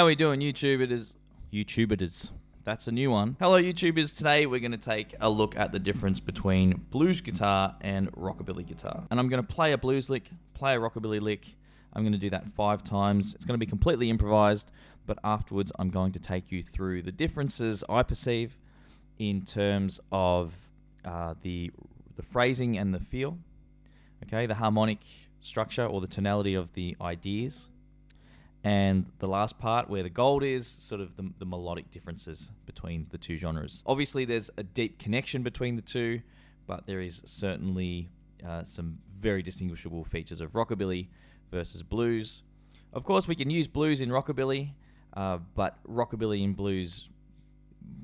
How are we doing, YouTubers? YouTubers. That's a new one. Hello, YouTubers. Today we're going to take a look at the difference between blues guitar and rockabilly guitar. And I'm going to play a blues lick, play a rockabilly lick. I'm going to do that 5 times. It's going to be completely improvised, but afterwards I'm going to take you through the differences I perceive in terms of the phrasing and the feel, okay, the harmonic structure or the tonality of the ideas, and the last part where the gold is sort of the melodic differences between the two genres. Obviously there's a deep connection between the two, but there is certainly some very distinguishable features of rockabilly versus blues. Of course we can use blues in rockabilly, but rockabilly in blues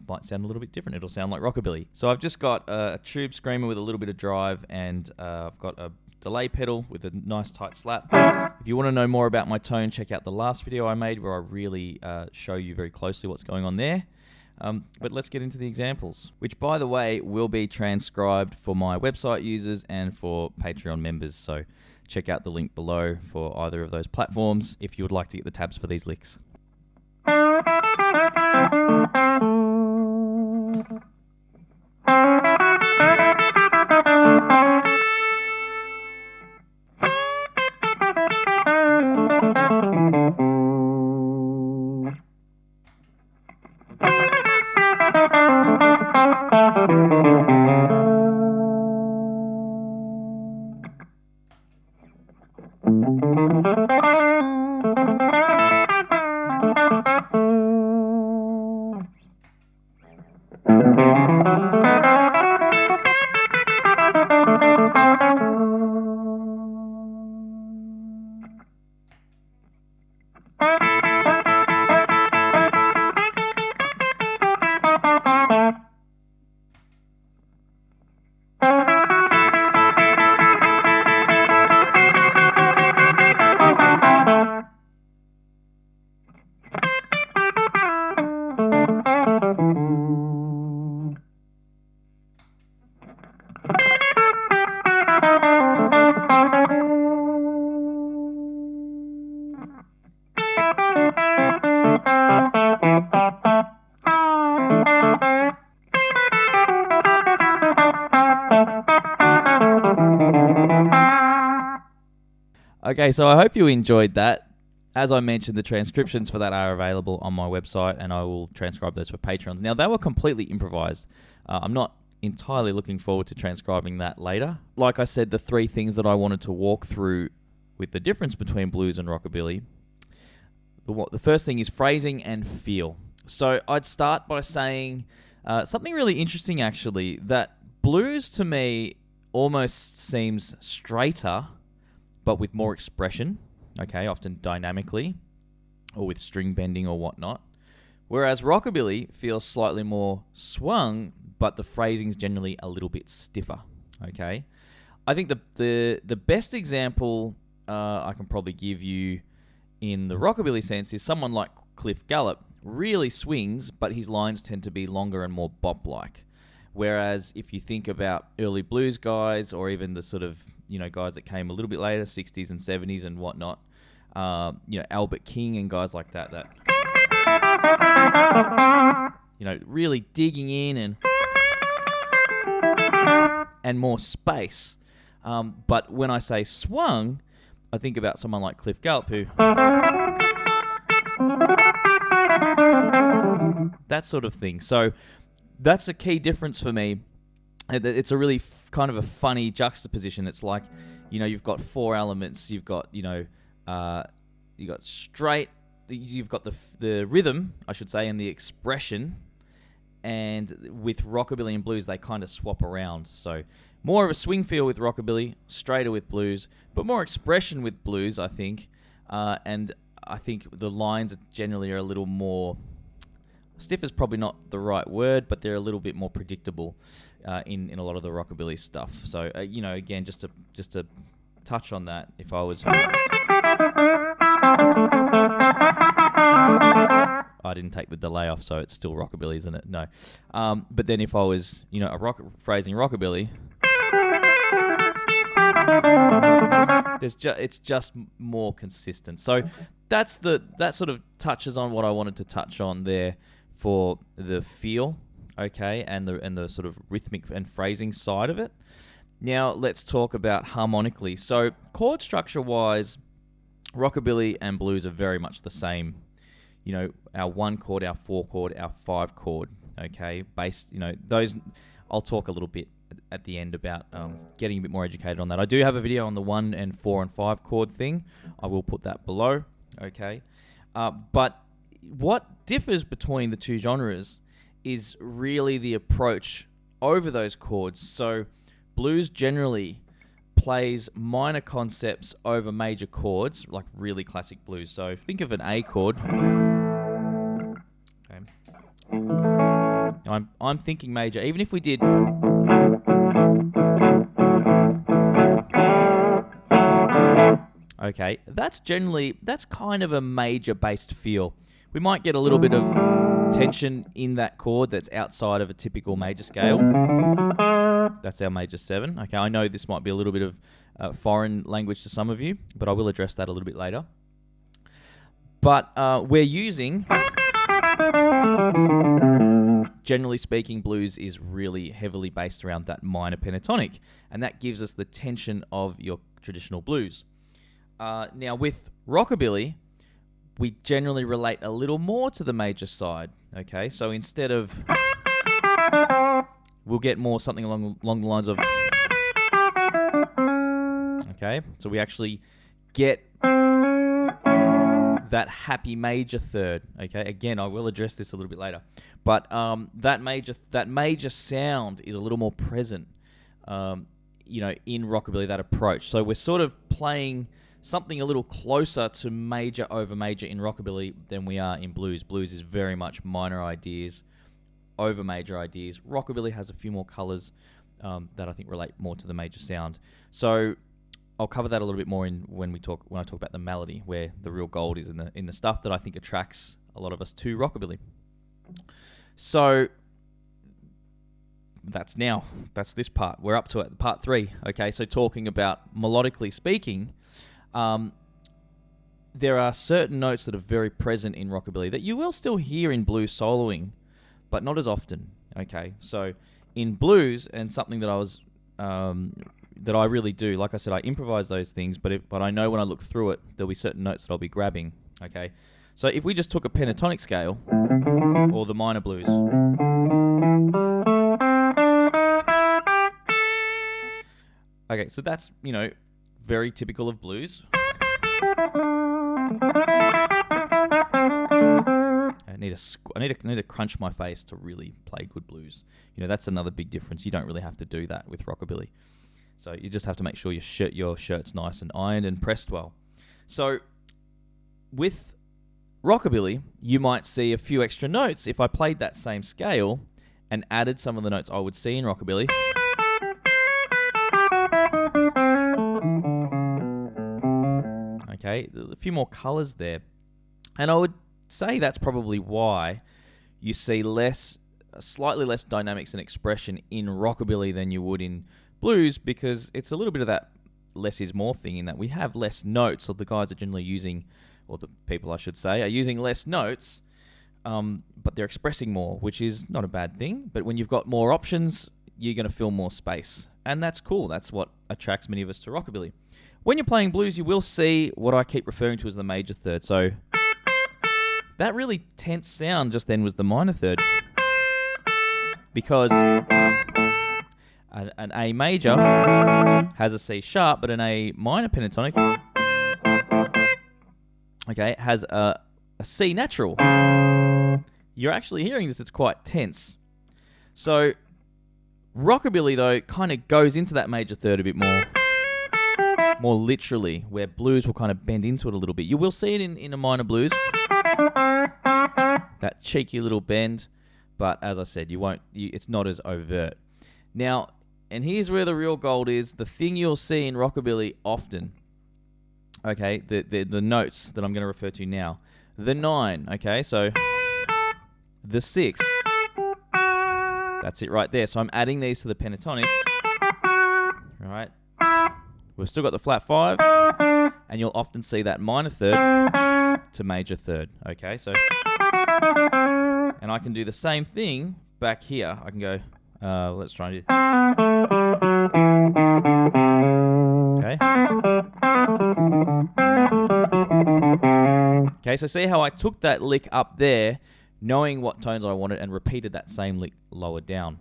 might sound a little bit different. It'll sound like rockabilly. So I've just got a tube screamer with a little bit of drive, and I've got a delay pedal with a nice tight slap. If you want to know more about my tone, check out the last video I made where I really show you very closely what's going on there. But let's get into the examples, which by the way will be transcribed for my website users and for Patreon members. So check out the link below for either of those platforms if you would like to get the tabs for these licks. Okay, so I hope you enjoyed that. As I mentioned, the transcriptions for that are available on my website, and I will transcribe those for Patrons. Now, they were completely improvised. I'm not entirely looking forward to transcribing that later. Like I said, the 3 things that I wanted to walk through with the difference between blues and rockabilly. The first thing is phrasing and feel. So I'd start by saying something really interesting, actually, that blues to me almost seems straighter, but with more expression, okay, often dynamically, or with string bending or whatnot. Whereas rockabilly feels slightly more swung, but the phrasing's generally a little bit stiffer, okay? I think the best example I can probably give you in the rockabilly sense is someone like Cliff Gallup. Really swings, but his lines tend to be longer and more bop-like. Whereas if you think about early blues guys, or even the sort of, you know, guys that came a little bit later, 60s and 70s and whatnot, you know, Albert King and guys like that, you know, really digging in and more space. But when I say swung, I think about someone like Cliff Gallup, who that sort of thing. So that's a key difference for me. It's a really kind of a funny juxtaposition. It's like, you know, you've got 4 elements. You've got, you know, you've got straight, you've got the rhythm, I should say, and the expression. And with rockabilly and blues, they kind of swap around. So more of a swing feel with rockabilly, straighter with blues, but more expression with blues, I think. And I think the lines generally are a little more... Stiff is probably not the right word, but they're a little bit more predictable in a lot of the rockabilly stuff. So, you know, again, just to touch on that, if I was... I didn't take the delay off, so it's still rockabilly, isn't it? No. But then if I was, you know, phrasing rockabilly... it's just more consistent. So that sort of touches on what I wanted to touch on there for the feel, okay, and the sort of rhythmic and phrasing side of it. Now let's talk about harmonically. So chord structure wise, rockabilly and blues are very much the same. You know, our 1 chord, our 4 chord, our 5 chord, okay, based, you know, those, I'll talk a little bit at the end about getting a bit more educated on that. I do have a video on the 1 and 4 and 5 chord thing. I will put that below, okay. But what differs between the two genres is really the approach over those chords. So blues generally plays minor concepts over major chords, like really classic blues. So think of an A chord. Okay. I'm thinking major. Even if we did... Okay, that's kind of a major-based feel. We might get a little bit of tension in that chord that's outside of a typical major scale. That's our major 7. Okay, I know this might be a little bit of foreign language to some of you, but I will address that a little bit later. But we're using... Generally speaking, blues is really heavily based around that minor pentatonic, and that gives us the tension of your traditional blues. Now, with rockabilly, we generally relate a little more to the major side, okay? So instead of... We'll get more something along the lines of... Okay, so we actually get that happy major third, okay? Again, I will address this a little bit later. But that major sound is a little more present, you know, in rockabilly, that approach. So we're sort of playing something a little closer to major over major in rockabilly than we are in blues. Blues is very much minor ideas over major ideas. Rockabilly has a few more colors that I think relate more to the major sound. So I'll cover that a little bit more when I talk about the melody, where the real gold is in the stuff that I think attracts a lot of us to rockabilly. So that's this part. We're up to it, part 3. Okay, so talking about melodically speaking, there are certain notes that are very present in rockabilly that you will still hear in blues soloing, but not as often. Okay, so in blues, and something that I really do, like I said, I improvise those things, but I know when I look through it, there'll be certain notes that I'll be grabbing. Okay, so if we just took a pentatonic scale or the minor blues, okay, so that's, you know, very typical of blues. I need to crunch my face to really play good blues. You know, that's another big difference. You don't really have to do that with rockabilly. So you just have to make sure your shirt's nice and ironed and pressed well. So with rockabilly, you might see a few extra notes if I played that same scale and added some of the notes I would see in rockabilly. Okay, a few more colors there. And I would say that's probably why you see slightly less dynamics and expression in rockabilly than you would in blues, because it's a little bit of that less is more thing, in that we have less notes, or the guys are generally using, or the people I should say, are using less notes, but they're expressing more, which is not a bad thing. But when you've got more options, you're going to fill more space, and that's cool. That's what attracts many of us to rockabilly. When you're playing blues, you will see what I keep referring to as the major third. So that really tense sound just then was the minor third, because an A major has a C sharp, but an A minor pentatonic, okay, has a C natural. You're actually hearing this, it's quite tense. So rockabilly, though, kind of goes into that major third a bit more literally, where blues will kind of bend into it a little bit. You will see it in a minor blues, that cheeky little bend, but as I said, it's not as overt. Now, and here's where the real gold is, the thing you'll see in rockabilly often, okay, the notes that I'm going to refer to now. The 9, okay, so the 6, that's it right there. So I'm adding these to the pentatonic, right? We've still got the flat 5, and you'll often see that minor third to major third. Okay, so, and I can do the same thing back here. I can go, let's try and do, okay. Okay, so see how I took that lick up there, knowing what tones I wanted, and repeated that same lick lower down.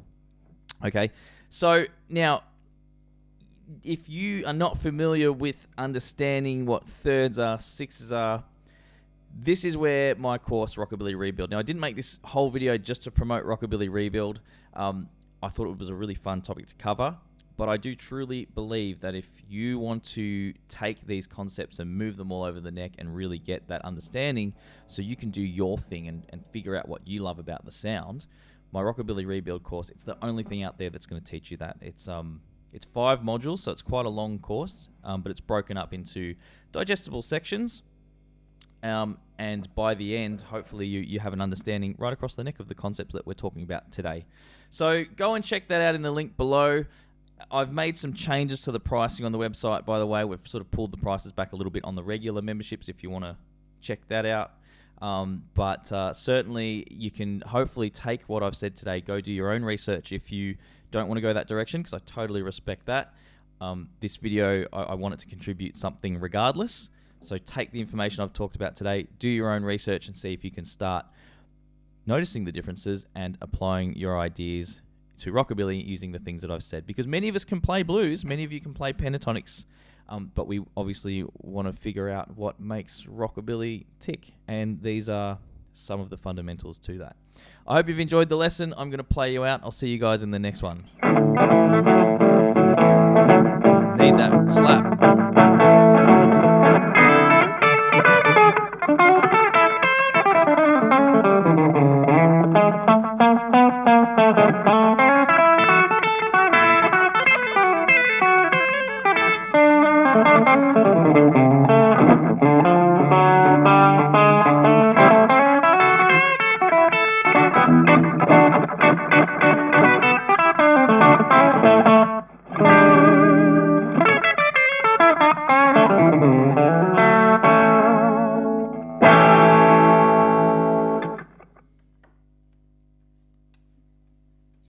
Okay, so now, if you are not familiar with understanding what thirds are, sixes are, this is where my course, Rockabilly Rebuild. Now, I didn't make this whole video just to promote Rockabilly Rebuild. I thought it was a really fun topic to cover, but I do truly believe that if you want to take these concepts and move them all over the neck and really get that understanding so you can do your thing and figure out what you love about the sound, my Rockabilly Rebuild course, it's the only thing out there that's going to teach you that. It's 5 modules, so it's quite a long course, but it's broken up into digestible sections. And by the end, hopefully you have an understanding right across the neck of the concepts that we're talking about today. So go and check that out in the link below. I've made some changes to the pricing on the website, by the way. We've sort of pulled the prices back a little bit on the regular memberships if you want to check that out. But certainly you can hopefully take what I've said today, go do your own research if you don't want to go that direction, because I totally respect that. This video, I want it to contribute something regardless. So take the information I've talked about today, do your own research, and see if you can start noticing the differences and applying your ideas to Rockabilly using the things that I've said. Because many of us can play blues, many of you can play pentatonics, but we obviously want to figure out what makes Rockabilly tick, and these are some of the fundamentals to that. I hope you've enjoyed the lesson. I'm going to play you out. I'll see you guys in the next one. Need that slap.